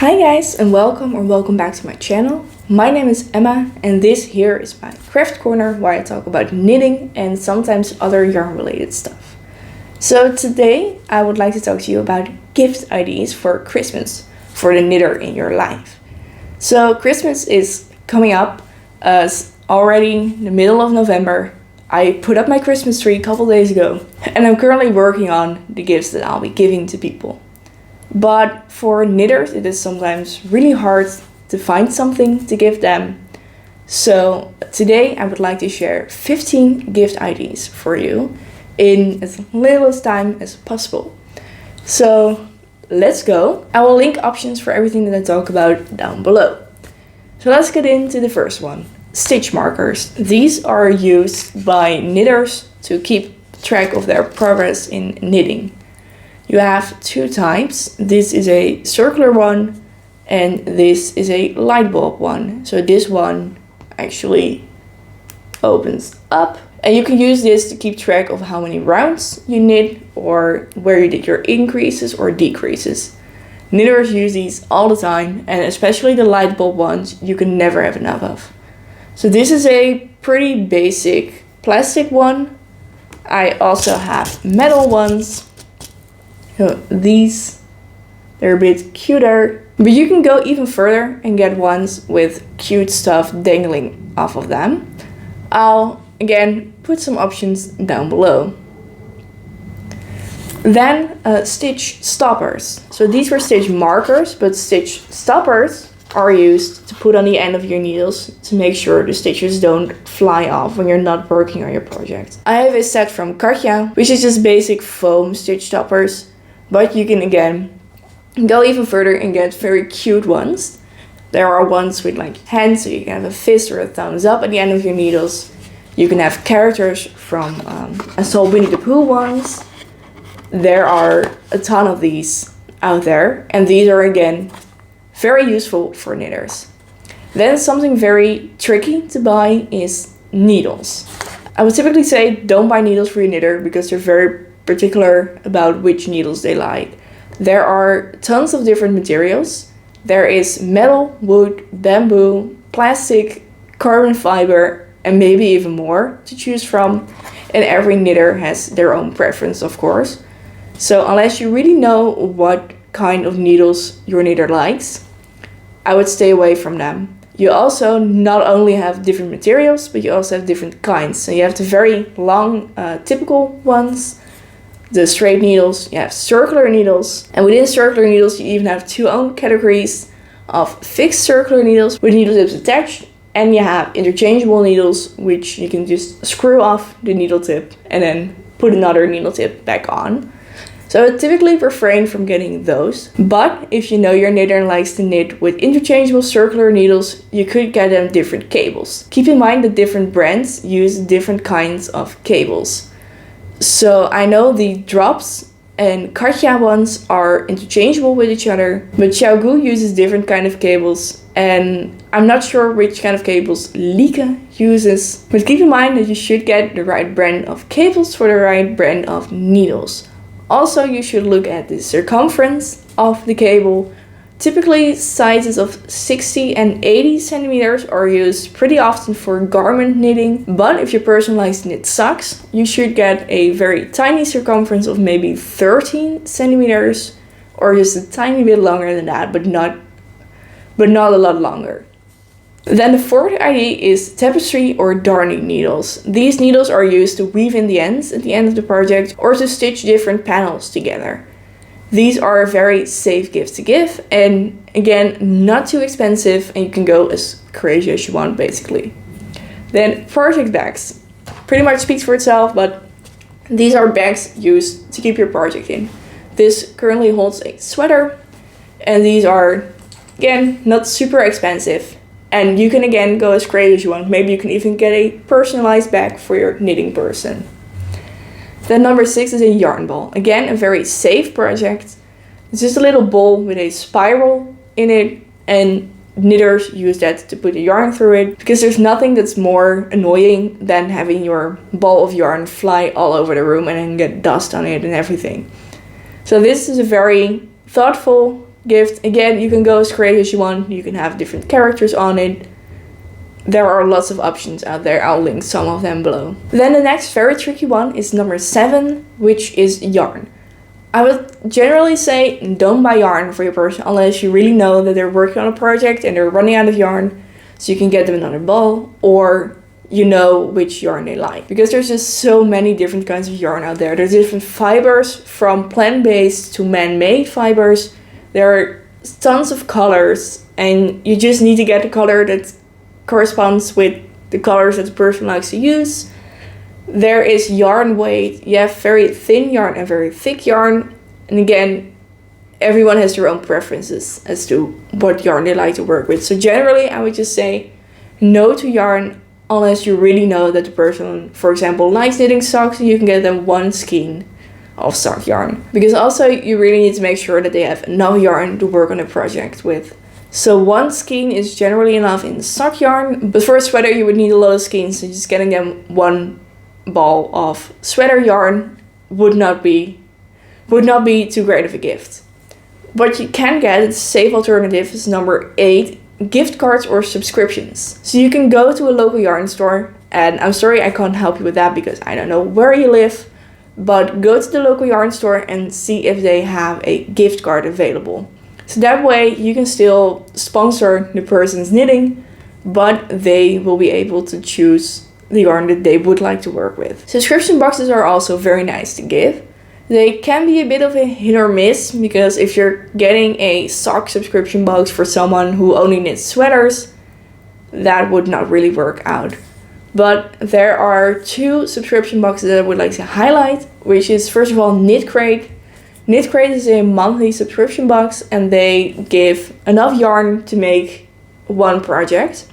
Hi guys and welcome back to my channel. My name is Emma and this here is my craft corner where I talk about knitting and sometimes other yarn related stuff. So today I would like to talk to you about gift ideas for Christmas for the knitter in your life. So Christmas is coming up as already the middle of November. I put up my Christmas tree a couple days ago and I'm currently working on the gifts that I'll be giving to people. But for knitters, it is sometimes really hard to find something to give them. So today I would like to share 15 gift ideas for you in as little as time as possible. So let's go. I will link options for everything that I talk about down below. So let's get into the first one. Stitch markers. These are used by knitters to keep track of their progress in knitting. You have two types. This is a circular one and this is a light bulb one. So this one actually opens up and you can use this to keep track of how many rounds you knit or where you did your increases or decreases. Knitters use these all the time and especially the light bulb ones you can never have enough of. So this is a pretty basic plastic one. I also have metal ones. So these, they're a bit cuter, but you can go even further and get ones with cute stuff dangling off of them. I'll again put some options down below. Then stitch stoppers. So these were stitch markers, but stitch stoppers are used to put on the end of your needles to make sure the stitches don't fly off when you're not working on your project. I have a set from Katja, which is just basic foam stitch stoppers. But you can again go even further and get very cute ones. There are ones with like hands, so you can have a fist or a thumbs up at the end of your needles. You can have characters from I saw Winnie the Pooh ones. There are a ton of these out there, and these are again very useful for knitters. Then something very tricky to buy is needles. I would typically say don't buy needles for your knitter because they're very particular about which needles they like. There are tons of different materials. There is metal, wood, bamboo, plastic, carbon fiber, and maybe even more to choose from. And every knitter has their own preference, of course. So unless you really know what kind of needles your knitter likes, I would stay away from them. You also not only have different materials, but you also have different kinds. So you have the very long, typical ones, the straight needles, you have circular needles, and within circular needles you even have two own categories of fixed circular needles with needle tips attached, and you have interchangeable needles which you can just screw off the needle tip and then put another needle tip back on. So I typically refrain from getting those, but if you know your knitter likes to knit with interchangeable circular needles, you could get them different cables. Keep in mind that different brands use different kinds of cables. So I know the drops and Katja ones are interchangeable with each other, but Xiaogu uses different kind of cables, and I'm not sure which kind of cables Lieke uses. But keep in mind that you should get the right brand of cables for the right brand of needles. Also, you should look at the circumference of the cable. Typically, sizes of 60 and 80 centimeters are used pretty often for garment knitting. But if your person likes to knit socks, you should get a very tiny circumference of maybe 13 centimeters or just a tiny bit longer than that, but not a lot longer. Then the fourth idea is tapestry or darning needles. These needles are used to weave in the ends at the end of the project or to stitch different panels together. These are a very safe gift to give, and again, not too expensive, and you can go as crazy as you want basically. Then project bags. Pretty much speaks for itself, but these are bags used to keep your project in. This currently holds a sweater, and these are again not super expensive, and you can again go as crazy as you want. Maybe you can even get a personalized bag for your knitting person. Then number 6 is a yarn ball. Again, a very safe project. It's just a little ball with a spiral in it, and knitters use that to put the yarn through it because there's nothing that's more annoying than having your ball of yarn fly all over the room and then get dust on it and everything. So this is a very thoughtful gift. Again, you can go as creative as you want. You can have different characters on it. There are lots of options out there. I'll link some of them below. Then the next very tricky one is number 7, which is yarn. I would generally say don't buy yarn for your person unless you really know that they're working on a project and they're running out of yarn, so you can get them another ball, or you know which yarn they like. Because there's just so many different kinds of yarn out there. There's different fibers, from plant-based to man-made fibers. There are tons of colors, and you just need to get the color that corresponds with the colors that the person likes to use. There is yarn weight. You have very thin yarn and very thick yarn. And again, everyone has their own preferences as to what yarn they like to work with. So generally, I would just say no to yarn unless you really know that the person, for example, likes knitting socks, and you can get them 1 skein of sock yarn. Because also you really need to make sure that they have enough yarn to work on a project with. So 1 skein is generally enough in sock yarn, but for a sweater you would need a lot of skeins, so just getting them 1 ball of sweater yarn would not be too great of a gift. What you can get, it's a safe alternative, is number 8, gift cards or subscriptions. So you can go to a local yarn store, and I'm sorry I can't help you with that because I don't know where you live, but go to the local yarn store and see if they have a gift card available. So that way you can still sponsor the person's knitting, but they will be able to choose the yarn that they would like to work with. Subscription boxes are also very nice to give. They can be a bit of a hit or miss, because if you're getting a sock subscription box for someone who only knits sweaters, that would not really work out. But there are 2 subscription boxes that I would like to highlight, which is first of all Knit Crate. Knit Crate is a monthly subscription box, and they give enough yarn to make 1 project.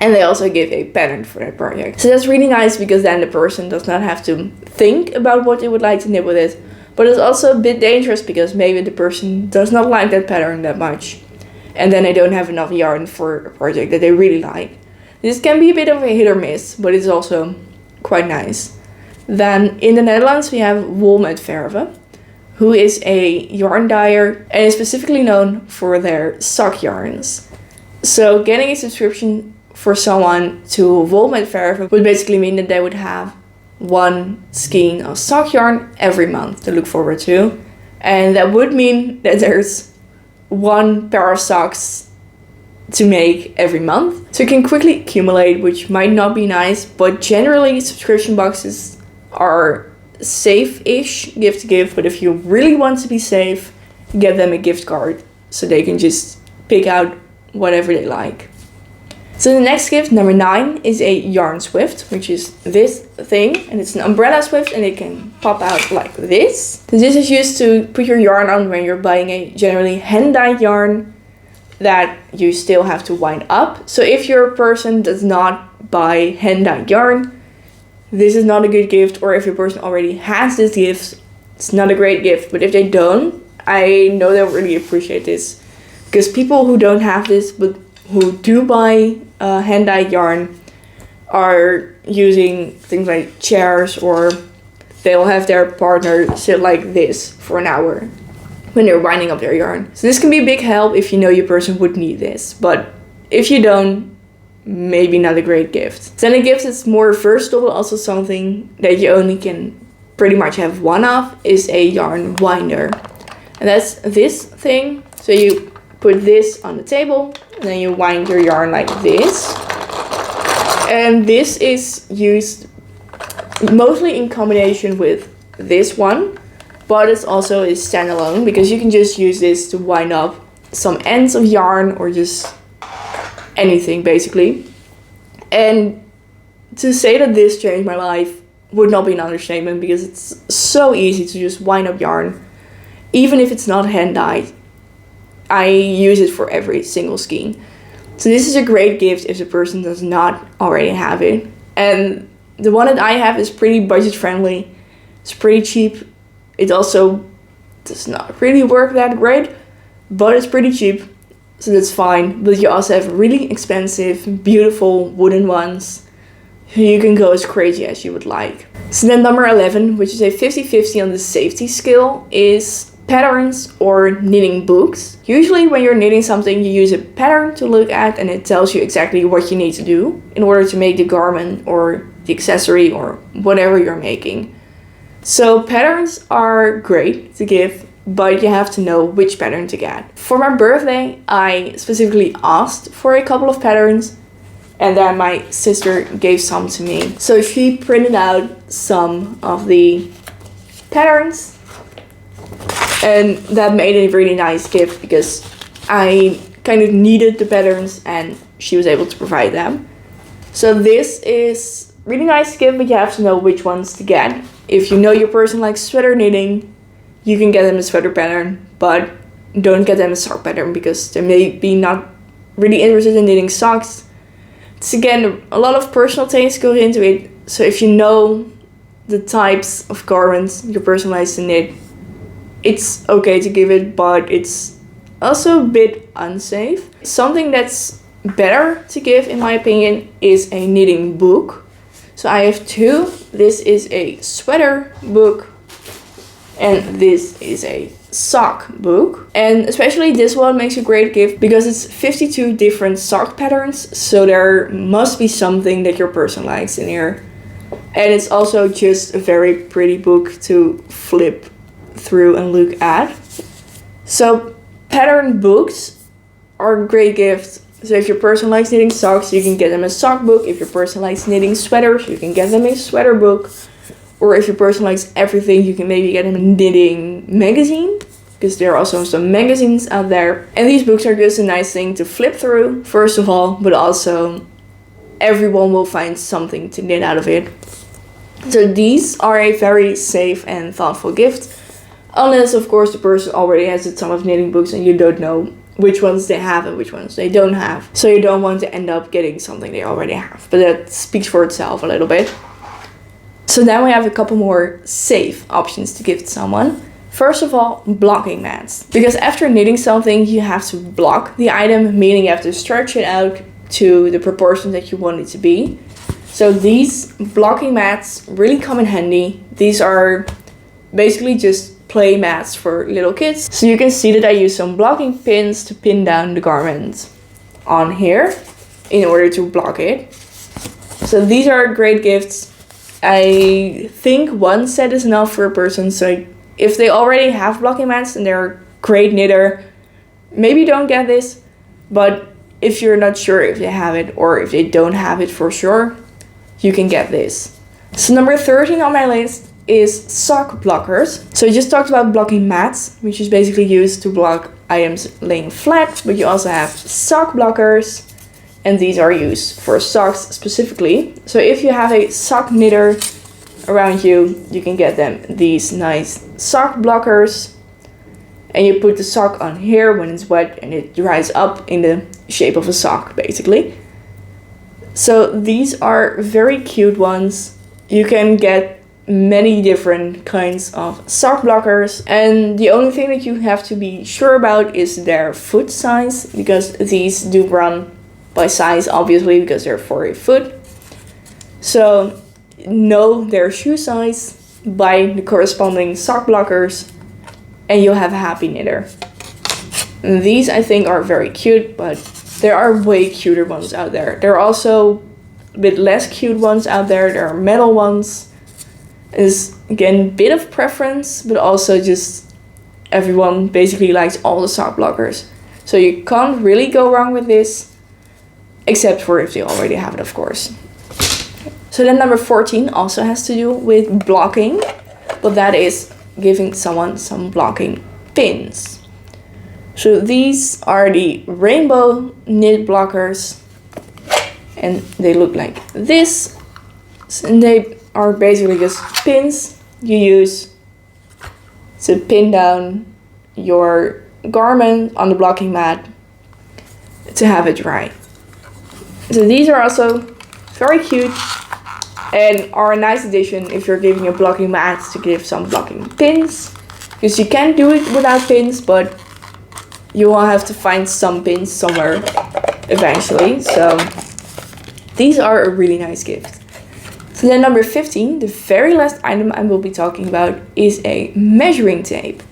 And they also give a pattern for that project. So that's really nice, because then the person does not have to think about what they would like to knit with it. But it's also a bit dangerous, because maybe the person does not like that pattern that much, and then they don't have enough yarn for a project that they really like. This can be a bit of a hit or miss, but it's also quite nice. Then in the Netherlands we have Wol met Verve, who is a yarn dyer and is specifically known for their sock yarns. So getting a subscription for someone to Wol met Verve would basically mean that they would have 1 skein of sock yarn every month to look forward to. And that would mean that there's 1 pair of socks to make every month. So it can quickly accumulate, which might not be nice, but generally subscription boxes are safe-ish gift to give. But if you really want to be safe, get them a gift card so they can just pick out whatever they like. So the next gift, number 9, is a yarn swift, which is this thing, and it's an umbrella swift, and it can pop out like this. So this is used to put your yarn on when you're buying a generally hand-dyed yarn that you still have to wind up. So if your person does not buy hand-dyed yarn, this is not a good gift, or if your person already has this gift, it's not a great gift. But if they don't, I know they'll really appreciate this, because people who don't have this but who do buy hand-dyed yarn are using things like chairs, or they'll have their partner sit like this for an hour when they're winding up their yarn. So this can be a big help if you know your person would need this, but if you don't, maybe not a great gift. Then a gift that's more versatile, but also something that you only can pretty much have 1 of, is a yarn winder. And that's this thing. So you put this on the table, and then you wind your yarn like this. And this is used mostly in combination with this one, but it's also a standalone, because you can just use this to wind up some ends of yarn or just anything basically. And to say that this changed my life would not be an understatement, because it's so easy to just wind up yarn, even if it's not hand dyed. I use it for every single skein. So this is a great gift if the person does not already have it. And the one that I have is pretty budget friendly. It's pretty cheap. It also does not really work that great, but it's pretty cheap, so that's fine. But you also have really expensive, beautiful wooden ones. You can go as crazy as you would like. So then number 11, which is a 50-50 on the safety scale, is patterns or knitting books. Usually when you're knitting something, you use a pattern to look at and it tells you exactly what you need to do in order to make the garment or the accessory or whatever you're making. So patterns are great to give, but you have to know which pattern to get. For my birthday, I specifically asked for a couple of patterns, and then my sister gave some to me. So she printed out some of the patterns, and that made a really nice gift because I kind of needed the patterns and she was able to provide them. So this is really nice gift, but you have to know which ones to get. If you know your person likes sweater knitting, you can get them a sweater pattern, but don't get them a sock pattern because they may be not really interested in knitting socks. It's again, a lot of personal taste goes into it. So if you know the types of garments your person likes to knit, it's okay to give it, but it's also a bit unsafe. Something that's better to give, in my opinion, is a knitting book. So I have two. This is a sweater book and this is a sock book. And especially this one makes a great gift because it's 52 different sock patterns. So there must be something that your person likes in here. And it's also just a very pretty book to flip through and look at. So pattern books are a great gift. So if your person likes knitting socks, you can get them a sock book. If your person likes knitting sweaters, you can get them a sweater book. Or if your person likes everything, you can maybe get them a knitting magazine, because there are also some magazines out there. And these books are just a nice thing to flip through, first of all, but also everyone will find something to knit out of it. So these are a very safe and thoughtful gift. Unless, of course, the person already has a ton of knitting books and you don't know which ones they have and which ones they don't have. So you don't want to end up getting something they already have. But that speaks for itself a little bit. So then we have a couple more safe options to give to someone. First of all, blocking mats. Because after knitting something, you have to block the item, meaning you have to stretch it out to the proportions that you want it to be. So these blocking mats really come in handy. These are basically just play mats for little kids. So you can see that I use some blocking pins to pin down the garment on here in order to block it. So these are great gifts. I think one set is enough for a person. So if they already have blocking mats and they're a great knitter, maybe don't get this. But if you're not sure if they have it or if they don't have it for sure, you can get this. So number 13 on my list is sock blockers. So I just talked about blocking mats, which is basically used to block items laying flat, but you also have sock blockers, and these are used for socks specifically. So if you have a sock knitter around you, you can get them these nice sock blockers, and you put the sock on here when it's wet and it dries up in the shape of a sock basically. So these are very cute ones. You can get many different kinds of sock blockers, and the only thing that you have to be sure about is their foot size, because these do run by size obviously because they're for a foot. So know their shoe size, buy the corresponding sock blockers, and you'll have a happy knitter. And these I think are very cute, but there are way cuter ones out there. There are also a bit less cute ones out there. There are metal ones. Is again a bit of preference, but also just everyone basically likes all the sock blockers. So you can't really go wrong with this, except for if they already have it, of course. So then number 14 also has to do with blocking, but that is giving someone some blocking pins. So these are the rainbow knit blockers, and they look like this, and they are basically just pins you use to pin down your garment on the blocking mat to have it dry. So these are also very cute and are a nice addition if you're giving a blocking mat to give some blocking pins, because you can do it without pins, but you will have to find some pins somewhere eventually. So these are a really nice gift. So then number 15, the very last item I will be talking about, is a measuring tape.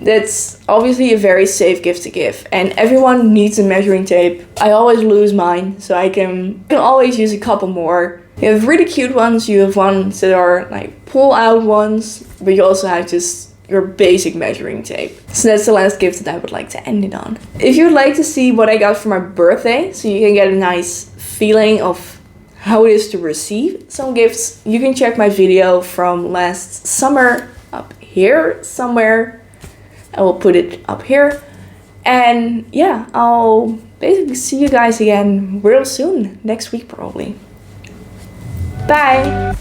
That's obviously a very safe gift to give, and everyone needs a measuring tape. I always lose mine, so I can always use a couple more. You have really cute ones, you have ones that are like pull out ones, but you also have just your basic measuring tape. So that's the last gift that I would like to end it on. If you'd like to see what I got for my birthday, so you can get a nice feeling of how it is to receive some gifts, you can check my video from last summer up here somewhere. I will put it up here. And yeah, I'll basically see you guys again real soon, next week probably. Bye!